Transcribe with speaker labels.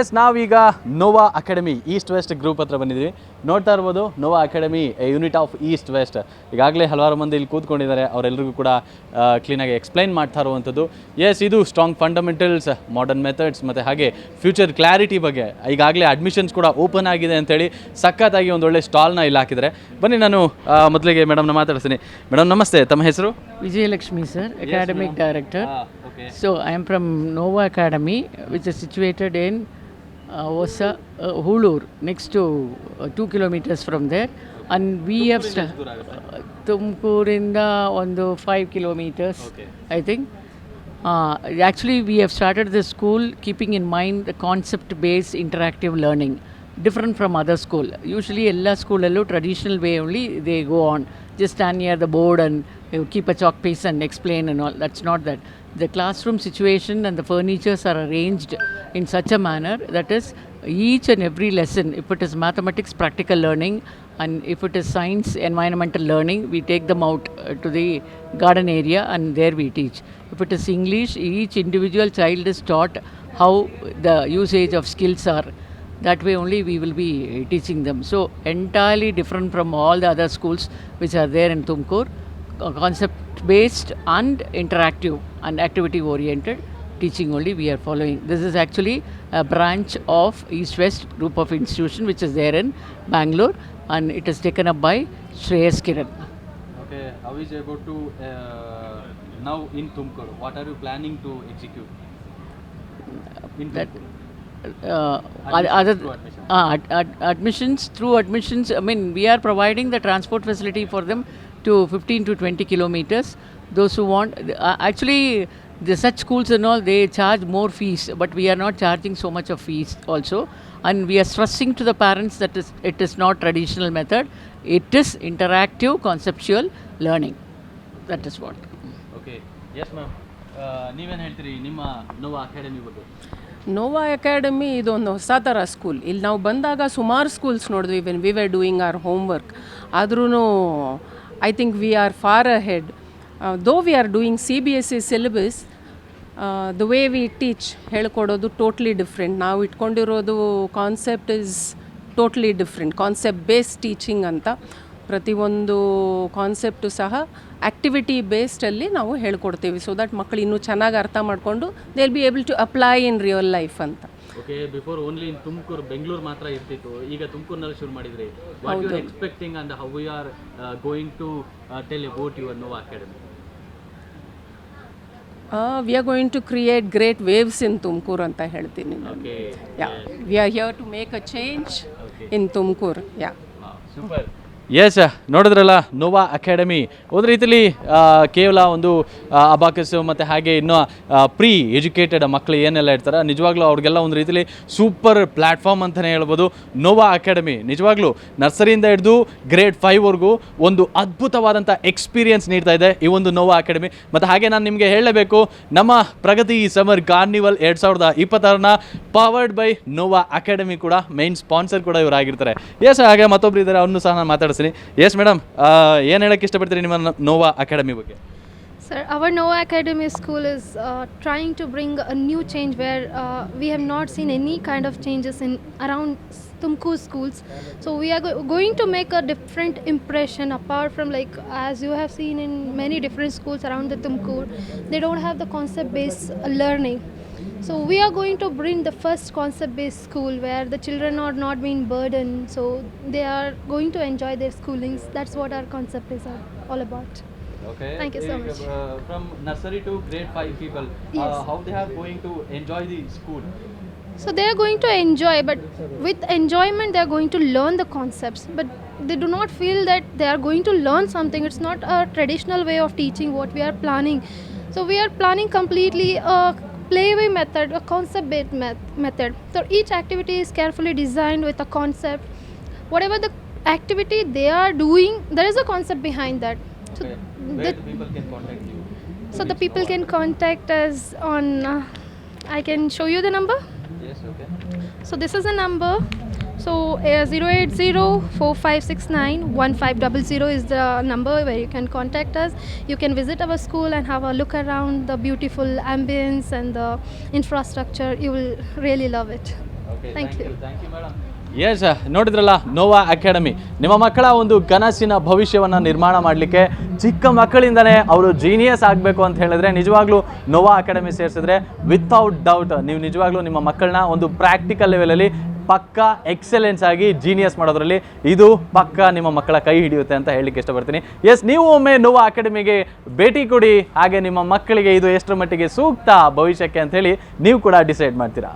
Speaker 1: S ನಾವೀಗ Nova academy east west group ಹತ್ರ ಬಂದಿದ್ದೀವಿ. ನೋಡ್ತಾ ಇರ್ಬೋದು Nova academy unit of east west. ಈಗಾಗಲೇ ಹಲವಾರು ಮಂದಿ ಇಲ್ಲಿ ಕೂತ್ಕೊಂಡಿದ್ದಾರೆ, ಅವರೆಲ್ಲರಿಗೂ ಕೂಡ ಕ್ಲೀನಾಗಿ ಎಕ್ಸ್ಪ್ಲೈನ್ ಮಾಡ್ತಾ ಇರುವಂಥದ್ದು. ಎಸ್, ಇದು ಸ್ಟ್ರಾಂಗ್ ಫಂಡಮೆಂಟಲ್ಸ್, ಮಾಡರ್ನ್ ಮೆಥಡ್ಸ್ ಮತ್ತು ಹಾಗೆ ಫ್ಯೂಚರ್ ಕ್ಲಾರಿಟಿ ಬಗ್ಗೆ ಈಗಾಗಲೇ ಅಡ್ಮಿಷನ್ಸ್ ಕೂಡ ಓಪನ್ ಆಗಿದೆ ಅಂತೇಳಿ ಸಖತ್ತಾಗಿ ಒಂದು ಒಳ್ಳೆ ಸ್ಟಾಲ್ನ ಇಲ್ಲಿ ಹಾಕಿದ್ದಾರೆ. ಬನ್ನಿ, ನಾನು ಮೊದಲಿಗೆ ಮೇಡಮ್ನ ಮಾತಾಡ್ತೀನಿ. ಮೇಡಮ್ ನಮಸ್ತೆ, ತಮ್ಮ ಹೆಸರು?
Speaker 2: Vijayalakshmi sir, academic director. So I am from Nova Academy, which is situated in Osa, Hulur, next to 2 kilometers from there. And we have Tumkurinda on the 5 kilometers, I think. Actually, we have started the school keeping in mind the concept-based interactive learning, different from other school. Usually, all school traditional way only they go on. Just stand near the board and keep a chalk piece and explain and all. That's not that. The classroom situation and the furnitures are arranged in such a manner that is each and every lesson, if it is mathematics, practical learning, and if it is science, environmental learning, we take them out to the garden area and there we teach. If it is English, each individual child is taught how the usage of skills are. That way only we will be teaching them. So entirely different from all the other schools which are there in Tumkur. Concept based and interactive and activity oriented teaching only we are following. This is actually a branch of East West group of institution which is there in Bangalore, and it is taken up by Shreyas Kiran.
Speaker 1: Okay, how is about to now in Tumkur? What are you planning to execute in Tumkur?
Speaker 2: Admissions, through admissions, I mean, we are providing the transport facility for them to 15 to 20 kilometers. Those who want, actually, the such schools and all, they charge more fees, but we are not charging so much of fees also. And we are stressing to the parents that it is not traditional method, it is interactive, conceptual learning. That is what.
Speaker 1: Okay. Yes, ma'am. ನೀವೇನು ಹೇಳ್ತೀರಿ ನಿಮ್ಮ ನೋವಾ academy ಬಗ್ಗೆ?
Speaker 3: ನೋವಾ academy ಇದೊಂದು ಹೊಸ ಥರ school. ಇಲ್ಲಿ ನಾವು ಬಂದಾಗ ಸುಮಾರು ಸ್ಕೂಲ್ಸ್ ನೋಡಿದ್ವಿ when we were doing our homework. ಆದ್ರೂ I think we are far ahead. Though we are doing CBSE syllabus, the way we teach ಹೇಳ್ಕೊಡೋದು ಟೋಟ್ಲಿ ಡಿಫ್ರೆಂಟ್. ನಾವು ಇಟ್ಕೊಂಡಿರೋದು concept is totally different. Concept based teaching ಅಂತ ಪ್ರತಿಯೊಂದು concept ಸಹ activity ಬೇಸ್ಡಲ್ಲಿ ನಾವು ಹೇಳ್ಕೊಡ್ತೀವಿ. So that ಮಕ್ಕಳು ಇನ್ನೂ ಚೆನ್ನಾಗಿ ಅರ್ಥ ಮಾಡಿಕೊಂಡು they will be able to apply in real life ಅಂತ.
Speaker 1: Okay, before only in Tumakuru, Bengaluru ಮಾತ್ರ ಇರ್ತಿತ್ತು, ಈಗ ತುಮಕೂರಿನಲ್ಲಿ ಶುರು ಮಾಡಿದ್ರಿ. What you are expecting and how you are going to tell about your Nova academy?
Speaker 3: We are going to create great waves in Tumakuru ಅಂತ ಹೇಳ್ತೀನಿ. We are here to make a change in Tumakuru.
Speaker 1: Super. Yes, ನೋಡಿದ್ರಲ್ಲ Nova academy ಒಂದು ರೀತಿಲಿ ಕೇವಲ ಒಂದು ಅಬಾಕಸ್ಸು ಮತ್ತು ಹಾಗೆ ಇನ್ನೂ ಪ್ರೀ ಎಜುಕೇಟೆಡ್ ಮಕ್ಕಳು ಏನೆಲ್ಲ ಇರ್ತಾರೆ, ನಿಜವಾಗ್ಲೂ ಅವ್ರಿಗೆಲ್ಲ ಒಂದು ರೀತಿಲಿ ಸೂಪರ್ ಪ್ಲ್ಯಾಟ್ಫಾರ್ಮ್ ಅಂತಲೇ ಹೇಳ್ಬೋದು. ನೋವಾ ಅಕಾಡೆಮಿ ನಿಜವಾಗ್ಲೂ ನರ್ಸರಿಯಿಂದ ಹಿಡಿದು ಗ್ರೇಡ್ 5ವರೆಗೂ ಒಂದು ಅದ್ಭುತವಾದಂಥ ಎಕ್ಸ್ಪೀರಿಯನ್ಸ್ ನೀಡ್ತಾ ಇದೆ ಈ ಒಂದು ನೋವಾ ಅಕಾಡೆಮಿ. ಮತ್ತು ಹಾಗೆ ನಾನು ನಿಮಗೆ ಹೇಳಲೇಬೇಕು, ನಮ್ಮ ಪ್ರಗತಿ ಸಮರ್ ಕಾರ್ನಿವಲ್ 2026ನ ಪವರ್ಡ್ ಬೈ ನೋವಾ ಅಕಾಡೆಮಿ ಕೂಡ ಮೈನ್ ಸ್ಪಾನ್ಸರ್ ಕೂಡ ಇವರಾಗಿರ್ತಾರೆ. ಎಸ್, ಹಾಗೆ ಮತ್ತೊಬ್ರು ಇದ್ದಾರೆ, ಅವ್ರನ್ನೂ ಸಹ ನಾನು ಮಾತಾಡ್ತೀನಿ. ಎಸ್ ಮೇಡಮ್, ಏನು ಹೇಳಕ್ಕೆ ಇಷ್ಟಪಡ್ತೀರಿ ನಿಮ್ಮ ನೋವಾ ಅಕಾಡೆಮಿ ಬಗ್ಗೆ?
Speaker 4: Sir, our Nova Academy school is trying to bring a new change where we have not seen any kind of changes in around Tumkur schools. So we are going to make a different impression apart from, like, as you have seen in many different schools around the Tumkur, they don't have the concept-based learning. So we are going to bring the first concept-based school where the children are not being burdened. So they are going to enjoy their schoolings. That's what our concept is all about.
Speaker 1: Okay.
Speaker 4: Thank you so much.
Speaker 1: From nursery to grade 5 people,
Speaker 4: Yes.
Speaker 1: How they are going to enjoy the school?
Speaker 4: So they are going to enjoy, but with enjoyment they are going to learn the concepts. But they do not feel that they are going to learn something. It's not a traditional way of teaching what we are planning. So we are planning completely a playway method, a concept-based method. So each activity is carefully designed with a concept. Whatever the activity they are doing, there is a concept behind that. So
Speaker 1: Okay. Where the people can contact you?
Speaker 4: So the people can contact us on, I can show you the number.
Speaker 1: Yes, okay.
Speaker 4: So this is the number. So 08045691500 is the number where you can contact us. You can visit our school and have a look around the beautiful ambience and the infrastructure. You will really love it.
Speaker 1: Okay.
Speaker 4: Thank you.
Speaker 1: Yes ನೋಡಿದ್ರಲ್ಲ Nova academy ನಿಮ್ಮ ಮಕ್ಕಳ ಒಂದು ಕನಸಿನ ಭವಿಷ್ಯವನ್ನು ನಿರ್ಮಾಣ ಮಾಡಲಿಕ್ಕೆ ಚಿಕ್ಕ ಮಕ್ಕಳಿಂದನೇ ಅವರು ಜೀನಿಯಸ್ ಆಗಬೇಕು ಅಂತ ಹೇಳಿದ್ರೆ ನಿಜವಾಗ್ಲೂ ನೋವಾ ಅಕಾಡೆಮಿ ಸೇರಿಸಿದ್ರೆ ವಿತೌಟ್ ಡೌಟ್ ನೀವು ನಿಜವಾಗ್ಲೂ ನಿಮ್ಮ ಮಕ್ಕಳನ್ನ ಒಂದು ಪ್ರಾಕ್ಟಿಕಲ್ ಲೆವೆಲಲ್ಲಿ ಪಕ್ಕಾ ಎಕ್ಸಲೆನ್ಸ್ ಆಗಿ ಜೀನಿಯಸ್ ಮಾಡೋದ್ರಲ್ಲಿ ಇದು ಪಕ್ಕಾ ನಿಮ್ಮ ಮಕ್ಕಳ ಕೈ ಹಿಡಿಯುತ್ತೆ ಅಂತ ಹೇಳಲಿಕ್ಕೆ ಇಷ್ಟಪಡ್ತೀನಿ. ಎಸ್ ನೀವು ಒಮ್ಮೆ ನೋವಾ ಅಕಾಡೆಮಿಗೆ ಭೇಟಿ ಕೊಡಿ, ಹಾಗೆ ನಿಮ್ಮ ಮಕ್ಕಳಿಗೆ ಇದು ಎಷ್ಟರ ಮಟ್ಟಿಗೆ ಸೂಕ್ತ ಭವಿಷ್ಯಕ್ಕೆ ಅಂತ ಹೇಳಿ ನೀವು ಕೂಡ ಡಿಸೈಡ್ ಮಾಡ್ತೀರಾ.